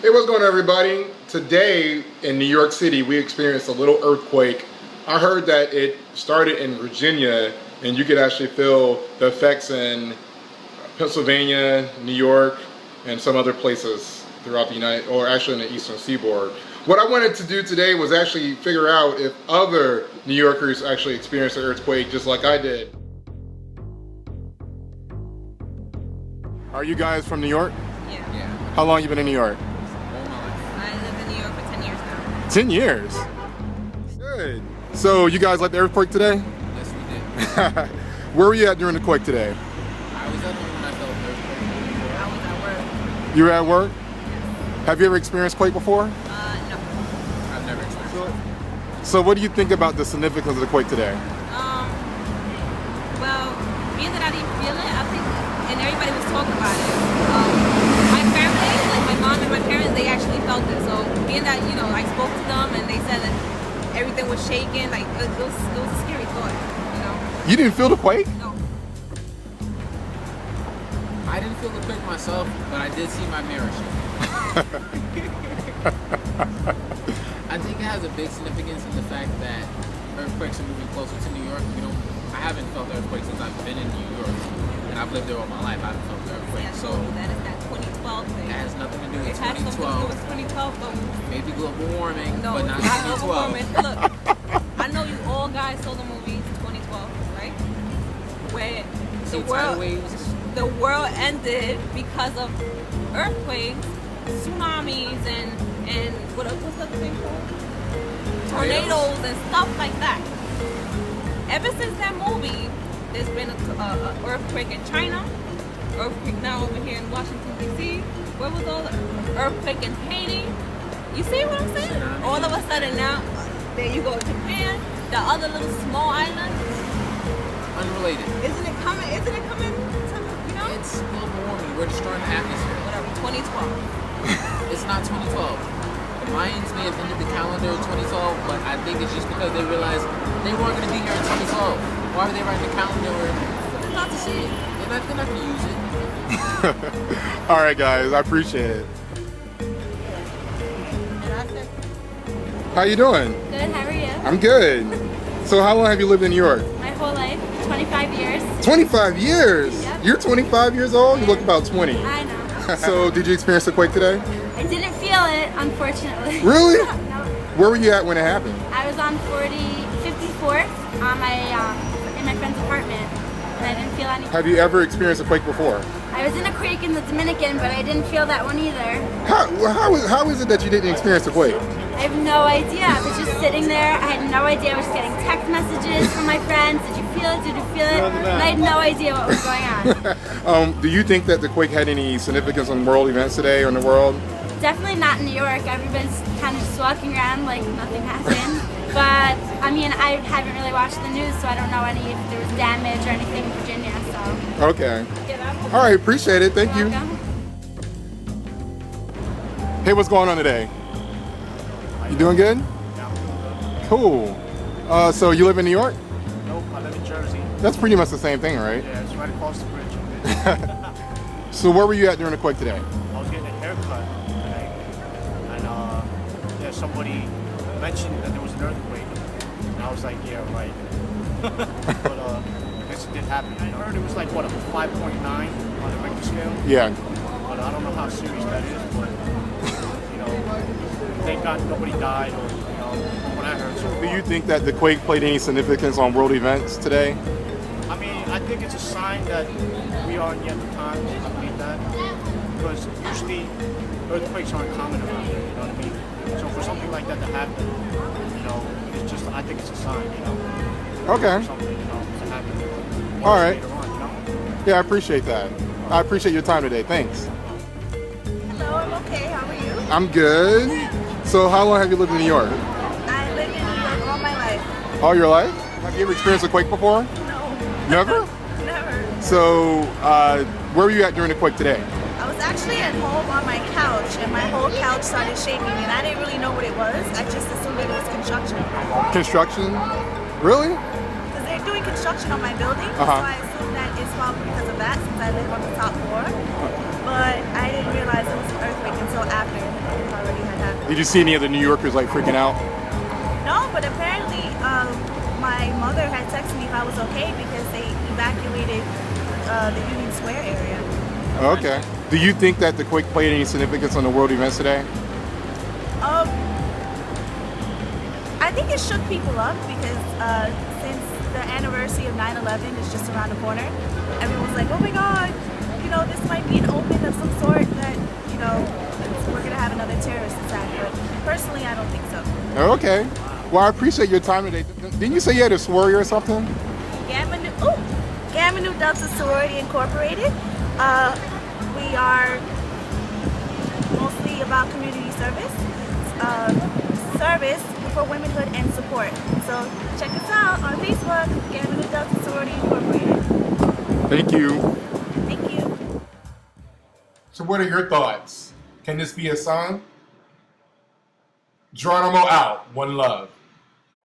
Hey, what's going on, everybody? Today in New York City, we experienced a little earthquake. I heard that it started in Virginia, and you could actually feel the effects in Pennsylvania, New York, and some other places throughout the or actually in the Eastern Seaboard. What I wanted to do today was actually figure out if other New Yorkers actually experienced an earthquake just like I did. Are you guys from New York? Yeah. How long you been in New York? I lived in New York for 10 years now. 10 years? Good. So you guys like the earthquake today? Yes, we did. Where were you at during the quake today? I was at home when I felt the earthquake. I was at work. You were at work? Have you ever experienced quake before? No. I've never experienced it. So what do you think about the significance of the quake today? Well, being that I didn't feel it, I think, and everybody was talking about it. My family, like my mom and my parents, they actually felt it. So being that, you know, I spoke to them and they said that everything was shaking, like it was a scary thought, you know? You didn't feel the quake? No. I didn't feel the quake myself, but I did see my mirror shake. I think it has a big significance in the fact that earthquakes are moving closer to New York. I haven't felt the earthquake since I've been in New York, and I've lived there all my life. I haven't felt the earthquake, Yeah, so that is that 2012 thing. it has nothing to do with It has something to do 2012. with 2012 though. Maybe global warming, No, but not it's not global 2012. warming. Look, I know you all guys saw the movie 2012, right? Where See tidal waves. the world ended because of earthquakes, tsunamis, and what's the other thing called? Tornadoes and stuff like that. Ever since that movie, there's been a earthquake in China, earthquake now over here in Washington D.C. Where was all the earthquake in Haiti? You see what I'm saying? All of a sudden now, there you go, Japan, the other little small islands. Unrelated. Isn't it coming? To, you know? It's global warming. We're destroying the atmosphere. Whatever. 2012. It's not 2012. The Mayans may have ended the calendar in 2012, but I think it's just because they realized they weren't going to be here in 2012. Why were they writing the calendar for them not to see it? They're not going to use it. All right, guys, I appreciate it. How you doing? Good, how are you? I'm good. So how long have you lived in New York? My whole life, 25 years. 25 years? Yep. You're 25 years old? You look about 20. I know. So did you experience the quake today? I didn't feel it, unfortunately. Really? No. Where were you at when it happened? I was on 54th on in my friend's apartment, and I didn't feel anything. Have you ever experienced a quake before? I was in a quake in the Dominican, but I didn't feel that one either. How is it that you didn't experience a quake? I have no idea. I was just sitting there. I had no idea. I was getting text messages from my friends. Did you feel it? Did you feel it? And I had no idea what was going on. Do you think that the quake had any significance on world events today or in the world? Definitely not in New York. Everyone's kind of just walking around like nothing happened. But I mean, I haven't really watched the news, so I don't know if there was damage or anything in Virginia. So. Okay. All right. Appreciate it. Thank you. Welcome. Hey, what's going on today? You doing good? Yeah. Cool. So you live in New York? Nope, I live in Jersey. That's pretty much the same thing, right? Yeah, it's right across the bridge. So where were you at during the quake today? I was getting a haircut today, and yeah, somebody mentioned that there was an earthquake, and I was like, yeah, right. But I guess it did happen. I heard it was like what, a 5.9 on the Richter scale. Yeah. But I don't know how serious that is. But you know, thank God nobody died, or you know, from what I heard. So Do you think that the quake played any significance on world events today? I mean, I think it's a sign that we are in the end of times. I believe that. Because usually earthquakes aren't common around here, you know what I mean? So for something like that to happen, you know, it's just, I think it's a sign, you know? Okay. For something, you know, to happen. All right. Later on, you know? Yeah, I appreciate that. I appreciate your time today. Thanks. Hello, I'm okay. How are you? I'm good. So how long have you lived in New York? I lived in New York all my life. All your life? Have you ever experienced a quake before? No, Never? never. So where were you at during the quake today? I was actually at home on my couch, and my whole couch started shaking, and I didn't really know what it was. I just assumed it was construction. Construction? Really? Because they're doing construction on my building, so I assumed that it's probably because of that, since I live on the top floor. But I didn't realize it was an earthquake until after. Did you see any of the New Yorkers like freaking out? No, but apparently my mother had texted me if I was okay because they evacuated the Union Square area. Okay. Do you think that the quake played any significance on the world events today? I think it shook people up because since the anniversary of 9/11 is just around the corner, everyone's like, oh my God, you know, this might be an omen of some sort that, you know, we're going to have another terrorist attack. But personally, I don't think so. Okay. Well, I appreciate your time today. Didn't you say you had a sorority or something? Gamma Nu Delta Sorority Incorporated. We are mostly about community service for womanhood and support. So check us out on Facebook, Gamma Nu Delta Sorority Incorporated. Thank you. Thank you. So what are your thoughts? Can this be a sign? Geronimo out. One love.